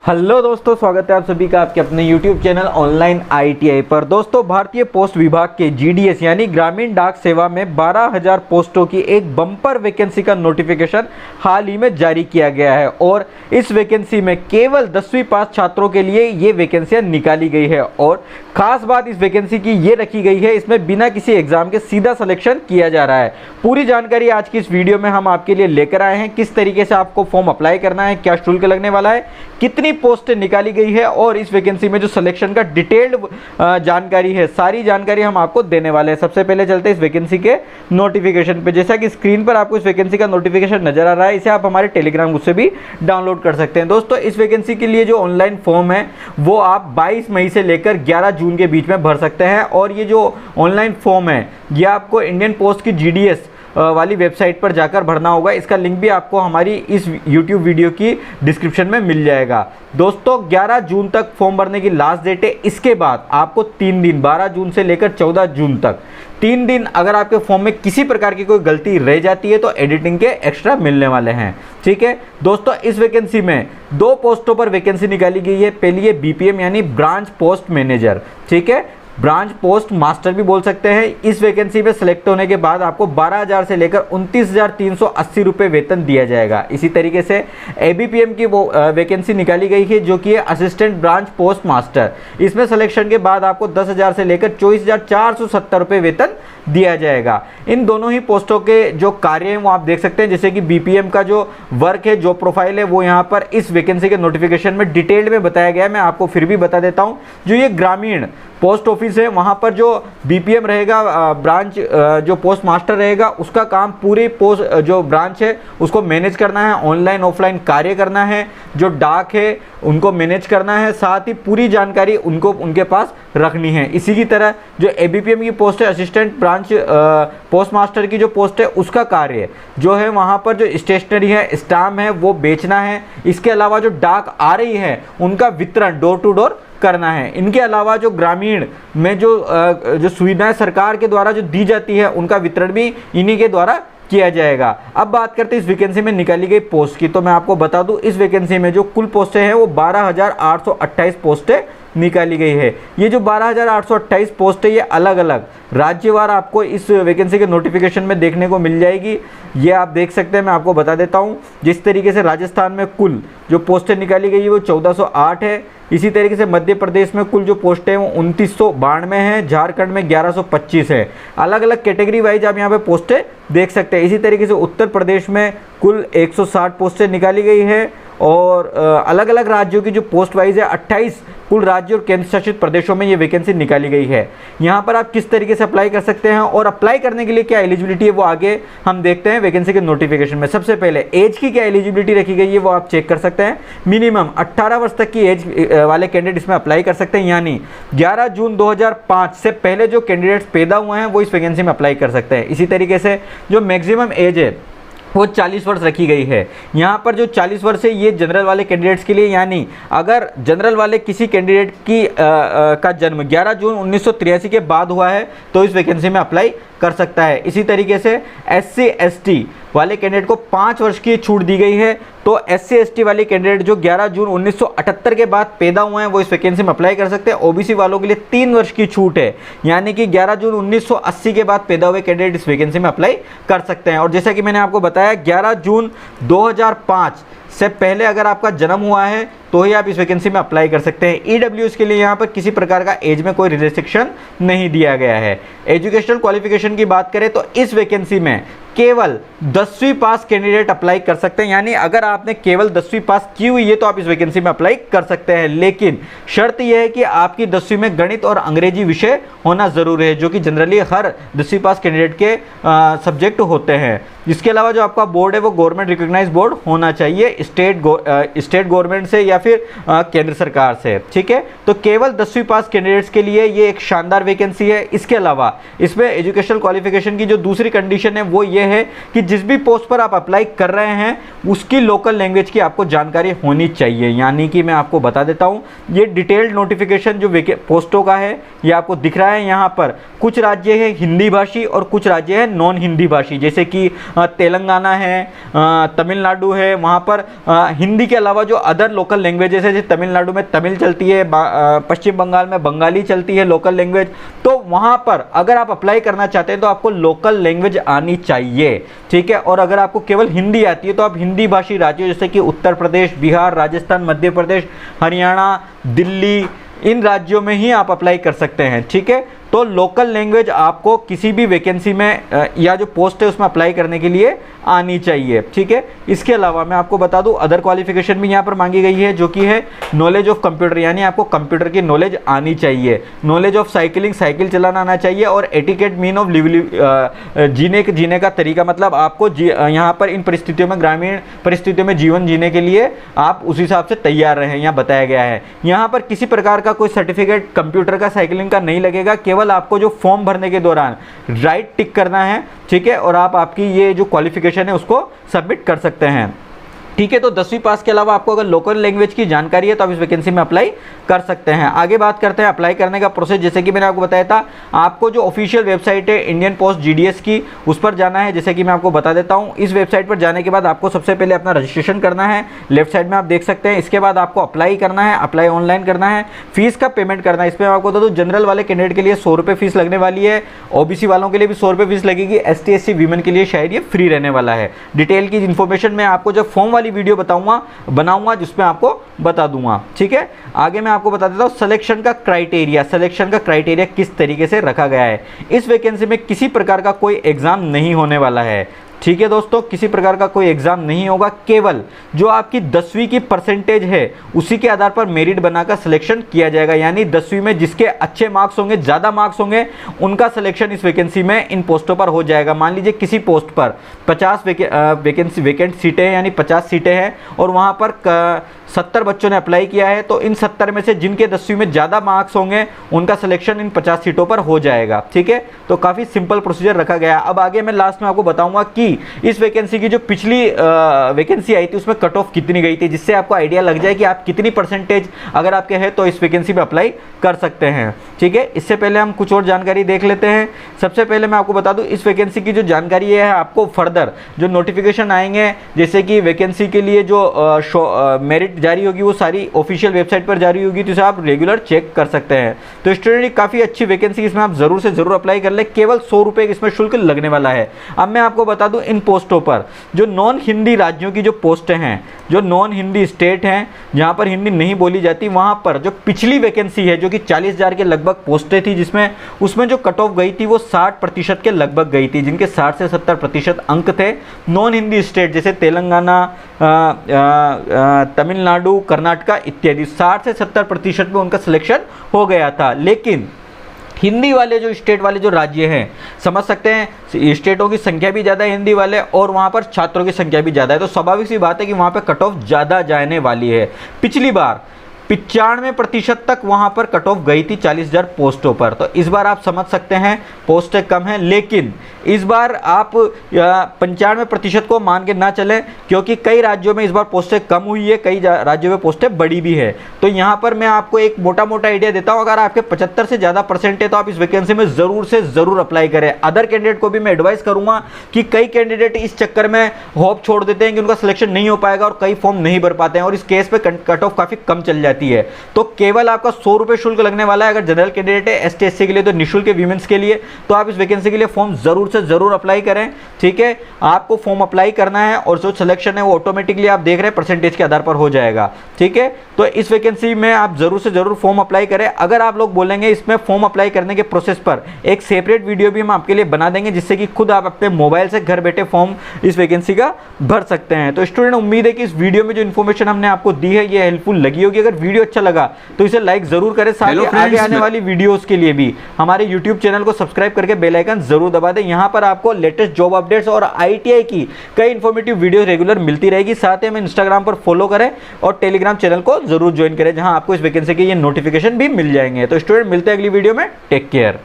Hello दोस्तों, स्वागत है आप सभी का आपके अपने YouTube चैनल ऑनलाइन ITI पर। दोस्तों, भारतीय पोस्ट विभाग के GDS यानी ग्रामीण डाक सेवा में 12,000 पोस्टों की एक बम्पर वैकेंसी का नोटिफिकेशन हाल ही में जारी किया गया है और इस वैकेंसी में केवल 10वीं पास छात्रों के लिए ये वैकेंसियां निकाली गई है। और खास बात इस वैकेंसी की ये रखी गई है, इसमें बिना किसी एग्जाम के सीधा सिलेक्शन किया जा रहा है। पूरी जानकारी आज की इस वीडियो में हम आपके लिए लेकर आए हैं। किस तरीके से आपको फॉर्म अप्लाई करना है, क्या शुल्क लगने वाला है, कितनी पोस्ट निकाली गई है और इस वैकेंसी में जो सिलेक्शन का डिटेल्ड जानकारी है, सारी जानकारी हम आपको देने वाले हैं। सबसे पहले चलते हैं इस वैकेंसी के नोटिफिकेशन पे। जैसा कि स्क्रीन पर आपको इस वैकेंसी का नोटिफिकेशन नजर आ रहा है, इसे आप हमारे टेलीग्राम ग्रुप से भी डाउनलोड कर सकते हैं। दोस्तों, इस वैकेंसी के लिए जो ऑनलाइन फॉर्म है वो आप 22 मई से लेकर 11 जून के बीच में भर सकते हैं। और ये जो ऑनलाइन फॉर्म है ये आपको इंडियन पोस्ट की GDS वाली वेबसाइट पर जाकर भरना होगा। इसका लिंक भी आपको हमारी इस YouTube वीडियो की डिस्क्रिप्शन में मिल जाएगा। दोस्तों, 11 जून तक फॉर्म भरने की लास्ट डेट है। इसके बाद आपको 3 दिन 12 जून से लेकर 14 जून तक 3 दिन अगर आपके फॉर्म में किसी प्रकार की कोई गलती रह जाती है तो एडिटिंग के एक्स्ट्रा मिलने वाले हैं। ठीक है दोस्तों, इस वैकेंसी में 2 पोस्टों पर वैकेंसी निकाली गई है। पहली है BPM यानी ब्रांच पोस्ट मैनेजर, ठीक है, ब्रांच पोस्ट मास्टर भी बोल सकते हैं। इस वैकेंसी में सेलेक्ट होने के बाद आपको 12,000 से लेकर 29,380 रुपये वेतन दिया जाएगा। इसी तरीके से ABPM की वो वैकेंसी निकाली गई है जो कि है असिस्टेंट ब्रांच पोस्ट मास्टर। इसमें सिलेक्शन के बाद आपको 10,000 से लेकर 24,470 रुपये वेतन दिया जाएगा। इन दोनों ही पोस्टों के जो कार्य हैं वो आप देख सकते हैं। जैसे कि BPM का जो वर्क है, जो प्रोफाइल है, वो यहाँ पर इस वैकेंसी के नोटिफिकेशन में डिटेल में बताया गया है। मैं आपको फिर भी बता देता हूँ। जो ये ग्रामीण पोस्ट ऑफिस है वहाँ पर जो BPM रहेगा, ब्रांच जो पोस्ट मास्टर रहेगा, उसका काम पूरी पोस्ट जो ब्रांच है उसको मैनेज करना है, ऑनलाइन ऑफलाइन कार्य करना है, जो डाक है उनको मैनेज करना है, साथ ही पूरी जानकारी उनको उनके पास रखनी है। इसी की तरह जो ABPM की पोस्ट है, असिस्टेंट ब्रांच पोस्ट मास्टर की जो पोस्ट है, उसका कार्य जो है वहाँ पर जो स्टेशनरी है, स्टाम्प है, वो बेचना है। इसके अलावा जो डाक आ रही है उनका वितरण डोर टू डोर करना है। इनके अलावा जो ग्रामीण में जो सुविधाएं सरकार के द्वारा जो दी जाती है उनका वितरण भी इन्हीं के द्वारा किया जाएगा। अब बात करते हैं इस वैकेंसी में निकाली गई पोस्ट की। तो मैं आपको बता दूं, इस वैकेंसी में जो कुल पोस्टें हैं वो 12,828 पोस्टें निकाली गई है। ये जो 12,828 पोस्ट है ये अलग अलग राज्यवार आपको इस वैकेंसी के नोटिफिकेशन में देखने को मिल जाएगी। ये आप देख सकते हैं, मैं आपको बता देता हूँ। जिस तरीके से राजस्थान में कुल जो पोस्टें निकाली गई है वो 1408 है। इसी तरीके से मध्य प्रदेश में कुल जो पोस्टें हैं वो 2992 हैं। झारखंड में 1125 है। अलग अलग कैटेगरी वाइज आप यहाँ पे पोस्टें देख सकते हैं। इसी तरीके से उत्तर प्रदेश में कुल 160 पोस्टें निकाली गई है। और अलग अलग राज्यों की जो पोस्ट वाइज है 28 कुल राज्य और केंद्र शासित प्रदेशों में ये वैकेंसी निकाली गई है। यहाँ पर आप किस तरीके से अप्लाई कर सकते हैं और अप्लाई करने के लिए क्या एलिजिबिलिटी है वो आगे हम देखते हैं वैकेंसी के नोटिफिकेशन में। सबसे पहले एज की क्या एलिजिबिलिटी रखी गई है वो आप चेक कर सकते हैं। मिनिमम 18 वर्ष तक की एज वाले कैंडिडेट इसमें अप्लाई कर सकते हैं, यानी 11 जून 2005 से पहले जो कैंडिडेट्स पैदा हुए हैं वो इस वैकेंसी में अप्लाई कर सकते हैं। इसी तरीके से जो मैक्सिमम एज है वो 40 वर्ष रखी गई है। यहाँ पर जो 40 वर्ष है ये जनरल वाले कैंडिडेट्स के लिए, यानी अगर जनरल वाले किसी कैंडिडेट की का जन्म 11 जून 1983 के बाद हुआ है तो इस वैकेंसी में अप्लाई कर सकता है। इसी तरीके से SC ST वाले कैंडिडेट को 5 वर्ष की छूट दी गई है। तो SC ST वाले कैंडिडेट जो 11 जून 1978 के बाद पैदा हुए हैं वो इस वैकेंसी में अप्लाई कर सकते हैं। OBC वालों के लिए 3 वर्ष की छूट है, यानी कि 11 जून 1980 के बाद पैदा हुए कैंडिडेट इस वैकेंसी में अप्लाई कर सकते हैं। और जैसा कि मैंने आपको बताया 11 जून 2005 से पहले अगर आपका जन्म हुआ है तो ही आप इस वैकेंसी में अप्लाई कर सकते हैं। EWS के लिए यहाँ पर किसी प्रकार का एज में कोई रिस्ट्रिक्शन नहीं दिया गया है। एजुकेशनल क्वालिफिकेशन की बात करें तो इस वैकेंसी में केवल 10वीं पास कैंडिडेट अप्लाई कर सकते हैं, यानी अगर आपने केवल 10वीं पास की हुई है तो आप इस वैकेंसी में अप्लाई कर सकते हैं। लेकिन शर्त यह है कि आपकी 10वीं में गणित और अंग्रेजी विषय होना जरूरी है, जो कि जनरली हर 10वीं पास कैंडिडेट के सब्जेक्ट होते हैं। इसके अलावा जो आपका बोर्ड है वो गवर्नमेंट रिकॉग्नाइज्ड बोर्ड होना चाहिए, स्टेट गवर्नमेंट से या फिर केंद्र सरकार से। ठीक है, तो केवल 10वीं पास कैंडिडेट्स के लिए ये एक शानदार वैकेंसी है। इसके अलावा इसमें एजुकेशनल क्वालिफिकेशन की जो दूसरी कंडीशन है वो ये है कि जिस भी पोस्ट पर आप अप्लाई कर रहे हैं उसकी लोकल लैंग्वेज की आपको जानकारी होनी चाहिए। यानी कि मैं आपको बता देता हूं, ये डिटेल्ड नोटिफिकेशन जो पोस्टों का है ये आपको दिख रहा है। यहाँ पर कुछ राज्य है हिंदी भाषी और कुछ राज्य है नॉन हिंदी भाषी, जैसे कि तेलंगाना है, तमिलनाडु है, वहाँ पर हिंदी के अलावा जो अदर लोकल लैंग्वेजेस है, जैसे तमिलनाडु में तमिल चलती है, पश्चिम बंगाल में बंगाली चलती है लोकल लैंग्वेज, तो वहाँ पर अगर आप अप्लाई करना चाहते हैं तो आपको लोकल लैंग्वेज आनी चाहिए, ठीक है। और अगर आपको केवल हिंदी आती है तो आप हिंदी भाषी राज्यों जैसे कि उत्तर प्रदेश, बिहार, राजस्थान, मध्य प्रदेश, हरियाणा, दिल्ली, इन राज्यों में ही आप अप्लाई कर सकते हैं, ठीक है। तो लोकल लैंग्वेज आपको किसी भी वैकेंसी में या जो पोस्ट है उसमें अप्लाई करने के लिए आनी चाहिए, ठीक है। इसके अलावा मैं आपको बता दूं अदर क्वालिफिकेशन भी यहाँ पर मांगी गई है, जो कि है नॉलेज ऑफ कंप्यूटर, यानी आपको कंप्यूटर की नॉलेज आनी चाहिए, नॉलेज ऑफ साइकिलिंग, साइकिल चलाना आना चाहिए, और एटिकेट मीन ऑफ जीने का तरीका, मतलब आपको यहाँ पर इन परिस्थितियों में, ग्रामीण परिस्थितियों में जीवन जीने के लिए आप उस हिसाब से तैयार रहें, यहाँ बताया गया है। यहाँ पर किसी प्रकार का कोई सर्टिफिकेट कंप्यूटर का, साइकिलिंग का नहीं लगेगा, केवल आपको जो फॉर्म भरने के दौरान राइट टिक करना है, ठीक है, और आप आपकी ये जो क्वालिफिकेशन है उसको सबमिट कर सकते हैं, ठीक है। तो 10वीं पास के अलावा आपको अगर लोकल लैंग्वेज की जानकारी है तो आप इस वैकेंसी में अप्लाई कर सकते हैं। आगे बात करते हैं अप्लाई करने का प्रोसेस। जैसे कि मैंने आपको बताया था, आपको जो ऑफिशियल वेबसाइट है इंडियन पोस्ट जीडीएस की, उस पर जाना है। जैसे कि मैं आपको बता देता हूं, इस वेबसाइट पर जाने के बाद आपको सबसे पहले अपना रजिस्ट्रेशन करना है, लेफ्ट साइड में आप देख सकते हैं। इसके बाद आपको अप्लाई करना है, अप्लाई ऑनलाइन करना है, फीस का पेमेंट करना है। इसमें आपको बता दूं, जनरल वाले कैंडिडेट के लिए 100 रुपये फीस लगने वाली है, ओबीसी वालों के लिए भी 100 रुपये फीस लगेगी, ST SC वीमेन के लिए शायद ये फ्री रहने वाला है। डिटेल की इन्फॉर्मेशन मैं आपको जब फॉर्म वाली वीडियो बनाऊंगा जिसमें आपको बता दूंगा, ठीक है। आगे मैं आपको बता देता हूं सिलेक्शन का क्राइटेरिया किस तरीके से रखा गया है। इस वैकेंसी में किसी प्रकार का कोई एग्जाम नहीं होने वाला है, ठीक है दोस्तों, किसी प्रकार का कोई एग्जाम नहीं होगा। केवल जो आपकी 10वीं की परसेंटेज है उसी के आधार पर मेरिट बनाकर सिलेक्शन किया जाएगा, यानी 10वीं में जिसके अच्छे मार्क्स होंगे, ज़्यादा मार्क्स होंगे, उनका सिलेक्शन इस वैकेंसी में इन पोस्टों पर हो जाएगा। मान लीजिए किसी पोस्ट पर 50 वैकेंट सीटें हैं, यानी 50 सीटें हैं, और वहाँ पर 70 बच्चों ने अप्लाई किया है, तो इन 70 में से जिनके 10वीं में ज़्यादा मार्क्स होंगे उनका सिलेक्शन इन 50 सीटों पर हो जाएगा, ठीक है। तो काफ़ी सिंपल प्रोसीजर रखा गया। अब आगे मैं लास्ट में आपको बताऊंगा कि इस वैकेंसी की जो पिछली वैकेंसी आई थी उसमें कट ऑफ कितनी गई थी, जिससे आपको आइडिया लग जाए कि आप कितनी परसेंटेज अगर आपके है तो इस वैकेंसी में अप्लाई कर सकते हैं, ठीक है। इससे पहले हम कुछ और जानकारी देख लेते हैं। सबसे पहले मैं आपको बता दूं, इस वैकेंसी की जो जानकारी है आपको फर्दर जो नोटिफिकेशन आएंगे, जैसे कि वैकेंसी के लिए जो मेरिट जारी होगी वो सारी ऑफिशियल वेबसाइट पर जारी होगी, तो इसे आप रेगुलर चेक कर सकते हैं। तो स्टूडेंट काफ़ी अच्छी वैकेंसी, इसमें आप जरूर से जरूर अप्लाई कर ले। केवल 100 रुपये इसमें शुल्क लगने वाला है। अब मैं आपको बता दूं, इन पोस्टों पर जो नॉन हिंदी राज्यों की जो पोस्टें हैं, जो नॉन हिंदी स्टेट हैं जहां पर हिंदी नहीं बोली जाती, वहां पर जो पिछली वैकेंसी है जो कि 40,000 के लगभग पोस्टें थी, जिसमें उसमें जो कट ऑफ गई थी वो 60% के लगभग गई थी, जिनके 60 से 70% अंक थे। नॉन हिंदी स्टेट जैसे तेलंगाना, तमिलनाडु, कर्नाटका इत्यादि 60 से 70% में उनका सिलेक्शन हो गया था। लेकिन हिंदी वाले जो स्टेट वाले जो राज्य हैं, समझ सकते हैं स्टेटों की संख्या भी ज़्यादा है हिंदी वाले, और वहाँ पर छात्रों की संख्या भी ज़्यादा है, तो स्वाभाविक सी बात है कि वहाँ पर कट ऑफ ज़्यादा जाने वाली है। पिछली बार 95% तक वहाँ पर कट ऑफ गई थी 40,000 पोस्टों पर, तो इस बार आप समझ सकते हैं पोस्टें कम हैं। लेकिन इस बार आप 95% को मान के ना चलें, क्योंकि कई राज्यों में इस बार पोस्टें कम हुई है, कई राज्यों में पोस्टें बढ़ी भी है। तो यहाँ पर मैं आपको एक मोटा मोटा आइडिया देता हूँ, अगर आपके 75 से ज़्यादा परसेंट है तो आप इस वैकेंसी में ज़रूर से ज़रूर अप्लाई करें। अदर कैंडिडेट को भी मैं एडवाइस करूँगा कि कई कैंडिडेट इस चक्कर में होप छोड़ देते हैं कि उनका सिलेक्शन नहीं हो पाएगा, और कई फॉर्म नहीं भर पाते हैं, और इस केस पे कट ऑफ काफ़ी कम चल जाती है। तो केवल आपका 100 रुपये शुल्क लगने वाला है। अगर जनरल कैंडिडेट है, ST SC के लिए तो निःशुल्क है, वीमेंस के लिए तो आप इस वैकेंसी के लिए फॉर्म जरूर से जरूर अप्लाई करें, ठीक है। आपको फॉर्म अप्लाई करना है, और जो सिलेक्शन है वो ऑटोमेटिकली आप देख रहे हैं परसेंटेज के आधार पर हो जाएगा, ठीक है। तो इस वैकेंसी में आप जरूर से जरूर फॉर्म अप्लाई करें। अगर आप लोग बोलेंगे इसमें फॉर्म अप्लाई करने के प्रोसेस पर एक सेपरेट वीडियो भी हम आपके लिए बना देंगे, जिससे कि खुद आप अपने मोबाइल से घर बैठे फॉर्म इस वैकेंसी का भर सकते हैं। तो स्टूडेंट, उम्मीद है कि इस वीडियो में जो इन्फॉर्मेशन हमने आपको दी है ये हेल्पफुल लगी होगी। अगर वीडियो अच्छा लगा तो इसे लाइक जरूर करें, साथ ही आगे आने वाली वीडियोस के लिए भी हमारे YouTube चैनल को सब्सक्राइब करके बेल आइकन जरूर दबा दें। यहां पर आपको लेटेस्ट जॉब अपडेट्स और ITI की कई इंफॉर्मेटिव वीडियो रेगुलर मिलती रहेगी। साथ ही हमें Instagram पर फॉलो करें और टेलीग्राम चैनल को जरूर ज्वाइन करें, जहां आपको इस वैकेंसी के ये नोटिफिकेशन भी मिल जाएंगे। तो स्टूडेंट, मिलते हैं अगली वीडियो में। Take care.